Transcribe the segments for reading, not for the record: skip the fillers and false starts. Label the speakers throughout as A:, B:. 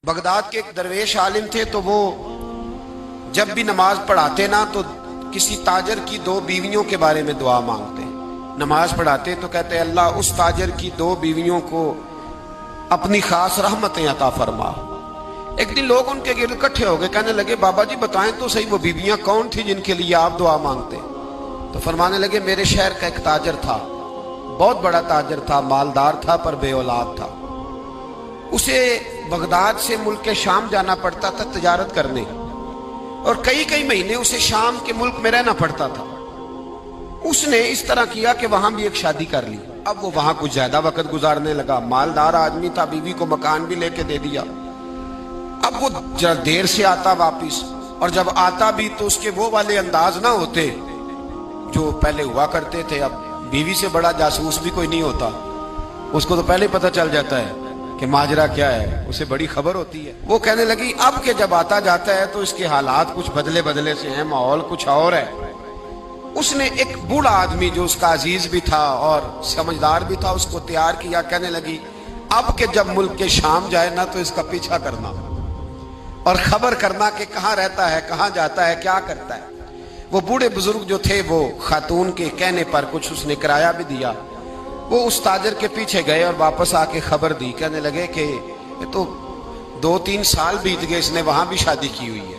A: Baghdad के एक दरवेश आलिम थे, तो वो जब भी नमाज पढ़ाते ना तो किसी ताजर की दो बीवियों के बारे में दुआ मांगते। नमाज पढ़ाते तो कहते अल्लाह उस ताजर की दो बीवियों को अपनी खास रहमतें अता फरमा। एक दिन लोग उनके गिर्द इकट्ठे हो गए, कहने लगे बाबा जी बताएं तो सही वो बीवियां कौन थी जिनके लिए आप दुआ मांगते। तो फरमाने लगे मेरे शहर का एक ताजर था, बहुत बड़ा ताजर था, मालदार था पर बे औलाद था। उसे बगदाद से मुल्क के शाम जाना पड़ता था तिजारत करने, और कई कई महीने उसे शाम के मुल्क में रहना पड़ता था। उसने इस तरह किया कि वहां भी एक शादी कर ली। अब वो वहां कुछ ज्यादा वक्त गुजारने लगा, मालदार आदमी था, बीवी को मकान भी लेके दे दिया। अब वो जरा देर से आता वापिस, और जब आता भी तो उसके वो वाले अंदाज ना होते जो पहले हुआ करते थे। अब बीवी से बड़ा जासूस भी कोई नहीं होता, उसको तो पहले पता चल जाता है कि माजरा क्या है, उसे बड़ी खबर होती है। वो कहने लगी अब के जब आता जाता है तो इसके हालात कुछ बदले बदले से हैं, माहौल कुछ और है। उसने एक बूढ़ा आदमी जो उसका अजीज भी था और समझदार भी था उसको तैयार किया। कहने लगी अब के जब मुल्क के शाम जाए ना तो इसका पीछा करना और खबर करना कि कहाँ रहता है, कहाँ जाता है, क्या करता है। वो बूढ़े बुजुर्ग जो थे वो खातून के कहने पर कुछ उसने किराया भी दिया। वो उस ताजर के पीछे गए और वापस आके खबर दी। कहने लगे कि ये तो 2-3 साल बीत गए, इसने वहां भी शादी की हुई है,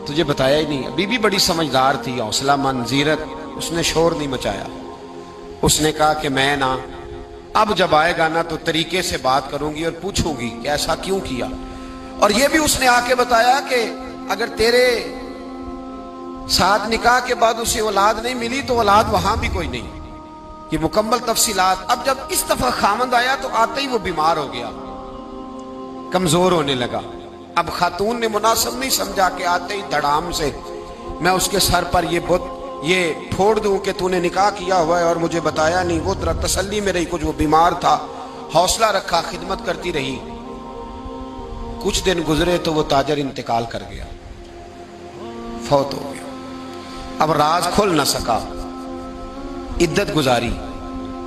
A: तुझे बताया ही नहीं। बीबी बड़ी समझदार थी, हौसला मंद, जीरत, उसने शोर नहीं मचाया। उसने कहा कि मैं ना अब जब आएगा ना तो तरीके से बात करूंगी और पूछूंगी कि ऐसा क्यों किया। और ये भी उसने आके बताया कि अगर तेरे साथ निकाह के बाद उसे औलाद नहीं मिली तो औलाद वहां भी कोई नहीं। ये मुकम्मल तफसीलात। अब जब इस दफा खामंद आया तो आते ही वो बीमार हो गया, कमजोर होने लगा। अब खातून ने मुनासिब नहीं समझा कि आते ही धड़ाम से मैं उसके सर पर ये फोड़ दूं कि तूने निकाह किया हुआ है और मुझे बताया नहीं। वो तरह तसल्ली में रही, कुछ वो बीमार था, हौसला रखा, खिदमत करती रही। कुछ दिन गुजरे तो वो ताजर इंतकाल कर गया, फौत हो गया। अब राज खुल न सका, इद्दत गुजारी,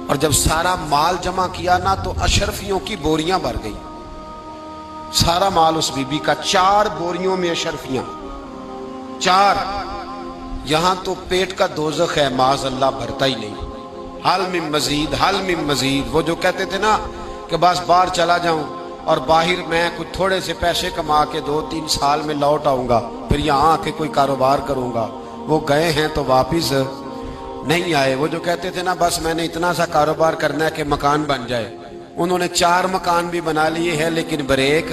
A: और जब सारा माल जमा किया ना तो अशरफियों की बोरियां भर गई। सारा माल उस बीबी का, 4 बोरियों में अशरफियां, 4। यहां तो पेट का दोजख है, माज अल्लाह भरता ही नहीं। हाल में मजीद, हाल में मजीद। वो जो कहते थे ना कि बस बाहर चला जाऊं और बाहर मैं कुछ थोड़े से पैसे कमा के 2-3 साल में लौट आऊंगा, फिर यहां आके कोई कारोबार करूंगा, वो गए हैं तो वापिस नहीं आए। वो जो कहते थे ना बस मैंने इतना सा कारोबार करना है कि मकान बन जाए, उन्होंने 4 मकान भी बना लिए हैं, लेकिन ब्रेक,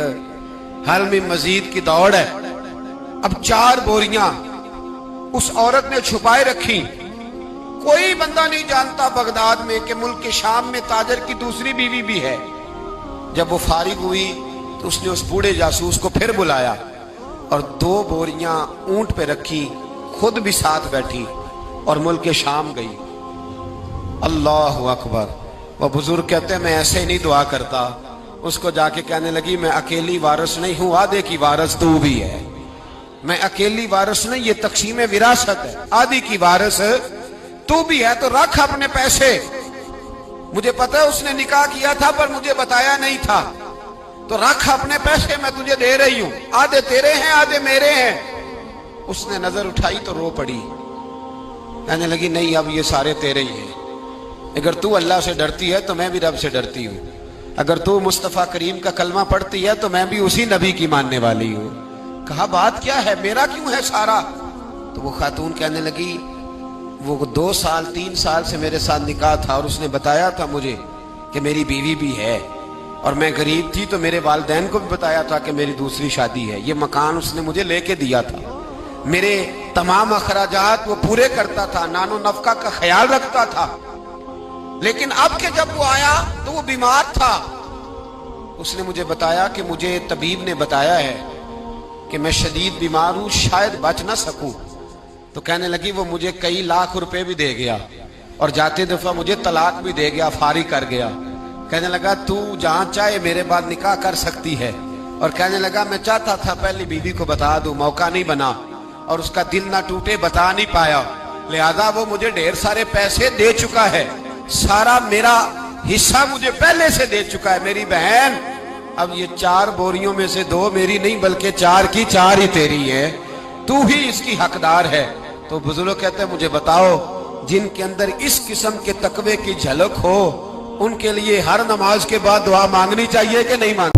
A: हल में मजीद की दौड़ है। अब 4 बोरियां उस औरत ने छुपाए रखी। कोई बंदा नहीं जानता बगदाद में कि मुल्क के शाम में ताजर की दूसरी बीवी भी है। जब वो फारिग हुई तो उसने उस बूढ़े जासूस को फिर बुलाया और 2 बोरियां ऊंट पे रखी, खुद भी साथ बैठी और मुल्क के शाम गई। अल्लाह अकबर। वह बुजुर्ग कहते हैं मैं ऐसे ही नहीं दुआ करता। उसको जाके कहने लगी मैं अकेली वारिस नहीं हूं, आधे की वारिस तू भी है। मैं अकेली वारिस नहीं, ये तकसीम विरासत है, आधी की वारिस तू भी है। तो रख अपने पैसे, मुझे पता है उसने निकाह किया था पर मुझे बताया नहीं था, तो रख अपने पैसे, मैं तुझे दे रही हूं, आधे तेरे हैं आधे मेरे हैं। उसने नजर उठाई तो रो पड़ी, कहने लगी नहीं अब ये सारे तेरे ही हैं। अगर तू अल्लाह से डरती है तो मैं भी रब से डरती हूँ। अगर तू मुस्तफ़ा करीम का कलमा पढ़ती है तो मैं भी उसी नबी की मानने वाली हूँ। कहा बात क्या है, मेरा क्यों है सारा? तो वो खातून कहने लगी वो 2 साल 3 साल से मेरे साथ निकाह था और उसने बताया था मुझे कि मेरी बीवी भी है, और मैं गरीब थी तो मेरे वालिदैन को भी बताया था कि मेरी दूसरी शादी है। ये मकान उसने मुझे लेके दिया था, मेरे तमाम अखराजात वो पूरे करता था, नानो नफका का ख्याल रखता था। लेकिन अब के जब वो आया तो वो बीमार था। उसने मुझे बताया कि मुझे तबीब ने बताया है कि मैं शदीद बीमार हूं, शायद बच ना सकूं। तो कहने लगी वो मुझे कई लाख रुपए भी दे गया और जाते दफा मुझे तलाक भी दे गया, फारिग कर गया। कहने लगा तू जहां चाहे मेरे बाद निकाह कर सकती है। और कहने लगा मैं चाहता था पहली बीवी को बता दूं, मौका नहीं बना और उसका दिल ना टूटे, बता नहीं पाया, लिहाजा वो मुझे ढेर सारे पैसे दे चुका है, सारा मेरा हिस्सा मुझे पहले से दे चुका है। मेरी बहन اب یہ 4 بوریوں میں سے 2 میری نہیں بلکہ 4 کی 4 ہی تیری ہے، تو ہی اس کی حقدار ہے۔ تو بزرگ کہتے ہیں مجھے بتاؤ جن کے اندر اس قسم کے تقوی کی جھلک ہو ان کے لیے ہر نماز کے بعد دعا مانگنی چاہیے کہ نہیں مانگنی؟